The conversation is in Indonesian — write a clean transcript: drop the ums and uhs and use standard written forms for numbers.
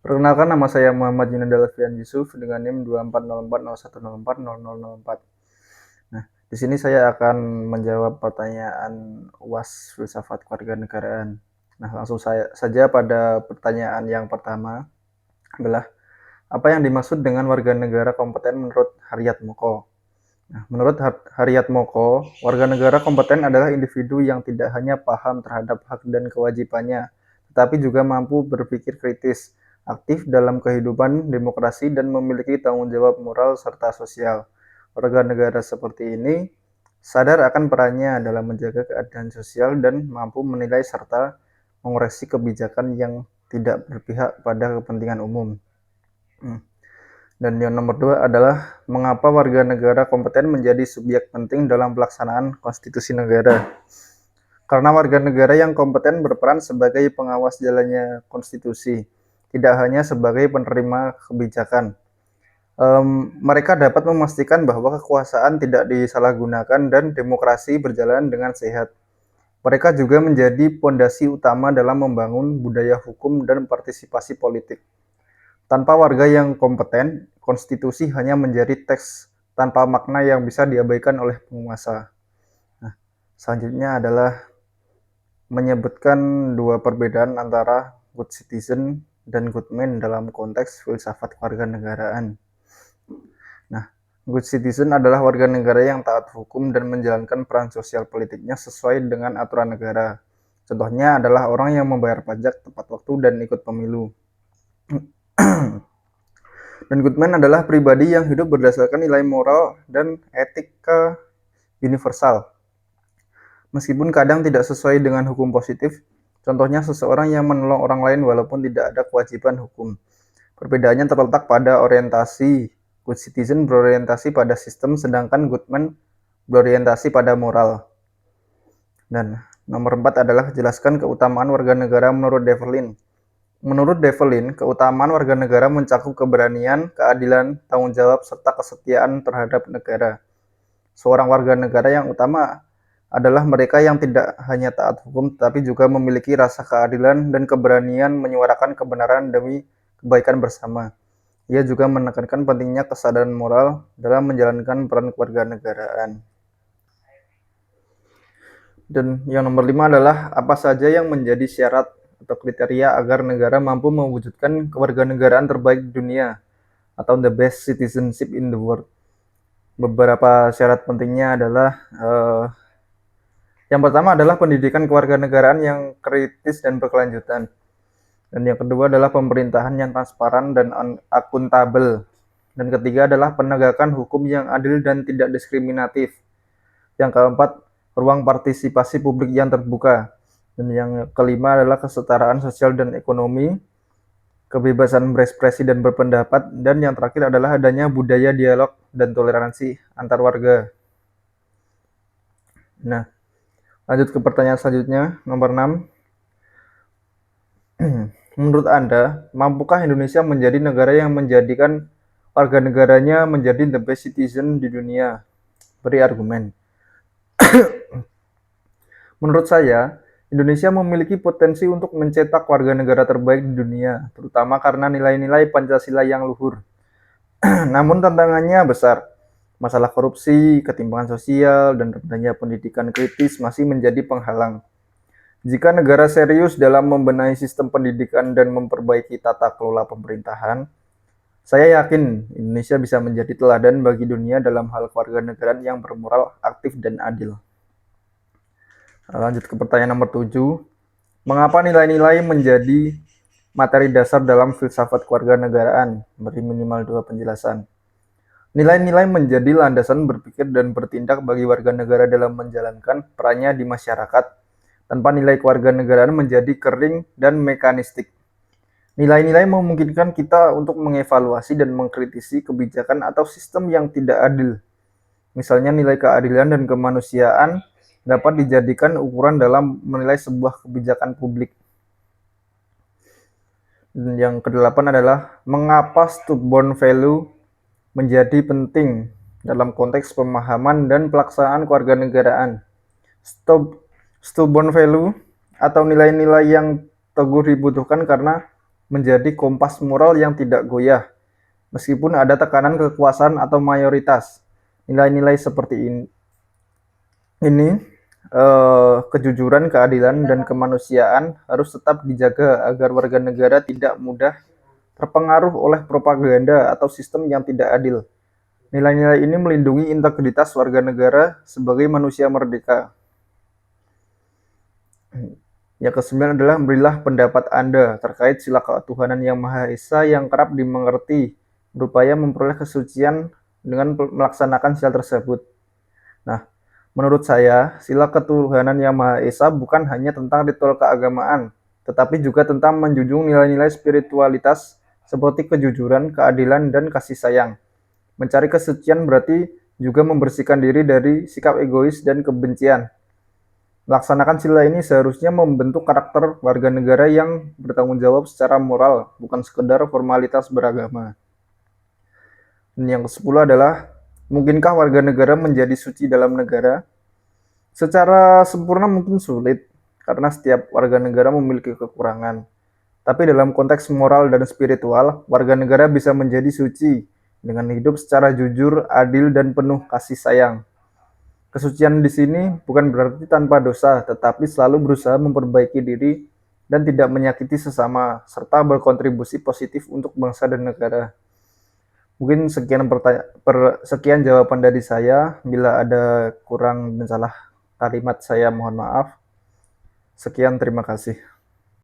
Perkenalkan, nama saya Muhammad Junanda Alfian Yusuf dengan NIM 240401040004. Nah, di sini saya akan menjawab pertanyaan UAS Filsafat Kewarganegaraan. Nah, langsung saja pada pertanyaan yang pertama adalah apa yang dimaksud dengan warga negara kompeten menurut Haryat Moko? Nah, menurut Haryat Moko, warga negara kompeten adalah individu yang tidak hanya paham terhadap hak dan kewajibannya, tetapi juga mampu berpikir kritis, aktif dalam kehidupan demokrasi, dan memiliki tanggung jawab moral serta sosial. Warga negara seperti ini sadar akan perannya dalam menjaga keadilan sosial dan mampu menilai serta mengoreksi kebijakan yang tidak berpihak pada kepentingan umum. Dan yang nomor 2 adalah mengapa warga negara kompeten menjadi subjek penting dalam pelaksanaan konstitusi negara. Karena warga negara yang kompeten berperan sebagai pengawas jalannya konstitusi, tidak hanya sebagai penerima kebijakan. Mereka dapat memastikan bahwa kekuasaan tidak disalahgunakan dan demokrasi berjalan dengan sehat. Mereka juga menjadi pondasi utama dalam membangun budaya hukum dan partisipasi politik. Tanpa warga yang kompeten, konstitusi hanya menjadi teks tanpa makna yang bisa diabaikan oleh penguasa. Nah, selanjutnya adalah menyebutkan dua perbedaan antara good citizen dan good man dalam konteks filsafat kewarganegaraan. Nah, good citizen adalah warga negara yang taat hukum dan menjalankan peran sosial politiknya sesuai dengan aturan negara. Contohnya adalah orang yang membayar pajak tepat waktu dan ikut pemilu. Dan good man adalah pribadi yang hidup berdasarkan nilai moral dan etika universal. Meskipun kadang tidak sesuai dengan hukum positif, contohnya seseorang yang menolong orang lain walaupun tidak ada kewajiban hukum. Perbedaannya terletak pada orientasi. Good citizen berorientasi pada sistem, sedangkan good man berorientasi pada moral. Dan nomor 4 adalah jelaskan keutamaan warga negara menurut Develin. Menurut Develin, keutamaan warga negara mencakup keberanian, keadilan, tanggung jawab, serta kesetiaan terhadap negara. Seorang warga negara yang utama adalah mereka yang tidak hanya taat hukum, tetapi juga memiliki rasa keadilan dan keberanian menyuarakan kebenaran demi kebaikan bersama. Ia juga menekankan pentingnya kesadaran moral dalam menjalankan peran kewarganegaraan. Dan yang nomor 5 adalah apa saja yang menjadi syarat atau kriteria agar negara mampu mewujudkan kewarganegaraan terbaik di dunia atau the best citizenship in the world. Beberapa syarat pentingnya adalah yang pertama adalah pendidikan kewarganegaraan yang kritis dan berkelanjutan. Dan yang kedua adalah pemerintahan yang transparan dan akuntabel. Dan ketiga adalah penegakan hukum yang adil dan tidak diskriminatif. Yang keempat, ruang partisipasi publik yang terbuka. Dan yang kelima adalah kesetaraan sosial dan ekonomi, kebebasan berekspresi dan berpendapat, dan yang terakhir adalah adanya budaya dialog dan toleransi antar warga. Nah, lanjut ke pertanyaan selanjutnya, nomor 6. Menurut Anda, mampukah Indonesia menjadi negara yang menjadikan warga negaranya menjadi the best citizen di dunia? Beri argumen. Menurut saya, Indonesia memiliki potensi untuk mencetak warga negara terbaik di dunia, terutama karena nilai-nilai Pancasila yang luhur. Namun tantangannya besar. Masalah korupsi, ketimpangan sosial, dan rendahnya pendidikan kritis masih menjadi penghalang. Jika negara serius dalam membenahi sistem pendidikan dan memperbaiki tata kelola pemerintahan, saya yakin Indonesia bisa menjadi teladan bagi dunia dalam hal kewarganegaraan yang bermoral, aktif, dan adil. Lanjut ke pertanyaan nomor 7. Mengapa nilai-nilai menjadi materi dasar dalam filsafat kewarganegaraan? Beri minimal 2 penjelasan. Nilai-nilai menjadi landasan berpikir dan bertindak bagi warga negara dalam menjalankan perannya di masyarakat. Tanpa nilai kewarganegaraan menjadi kering dan mekanistik. Nilai-nilai memungkinkan kita untuk mengevaluasi dan mengkritisi kebijakan atau sistem yang tidak adil. Misalnya nilai keadilan dan kemanusiaan dapat dijadikan ukuran dalam menilai sebuah kebijakan publik. Dan yang kedelapan adalah mengapa stubborn value menjadi penting dalam konteks pemahaman dan pelaksanaan kewarganegaraan. Stubborn value atau nilai-nilai yang teguh dibutuhkan karena menjadi kompas moral yang tidak goyah, meskipun ada tekanan kekuasaan atau mayoritas. Nilai-nilai seperti ini kejujuran, keadilan, dan kemanusiaan harus tetap dijaga agar warga negara tidak mudah terpengaruh oleh propaganda atau sistem yang tidak adil. Nilai-nilai ini melindungi integritas warga negara sebagai manusia merdeka. Yang kesembilan adalah berilah pendapat Anda terkait sila ketuhanan yang Maha Esa yang kerap dimengerti, berupaya memperoleh kesucian dengan melaksanakan sila tersebut. Nah, menurut saya, sila ketuhanan yang Maha Esa bukan hanya tentang ritual keagamaan, tetapi juga tentang menjunjung nilai-nilai spiritualitas seperti kejujuran, keadilan, dan kasih sayang. Mencari kesucian berarti juga membersihkan diri dari sikap egois dan kebencian. Melaksanakan sila ini seharusnya membentuk karakter warga negara yang bertanggung jawab secara moral, bukan sekedar formalitas beragama. Dan yang ke-10 adalah, mungkinkah warga negara menjadi suci dalam negara? Secara sempurna mungkin sulit, karena setiap warga negara memiliki kekurangan. Tapi dalam konteks moral dan spiritual, warga negara bisa menjadi suci dengan hidup secara jujur, adil, dan penuh kasih sayang. Kesucian di sini bukan berarti tanpa dosa, tetapi selalu berusaha memperbaiki diri dan tidak menyakiti sesama, serta berkontribusi positif untuk bangsa dan negara. Mungkin sekian jawaban dari saya. Bila ada kurang dan salah kalimat, saya mohon maaf. Sekian, terima kasih.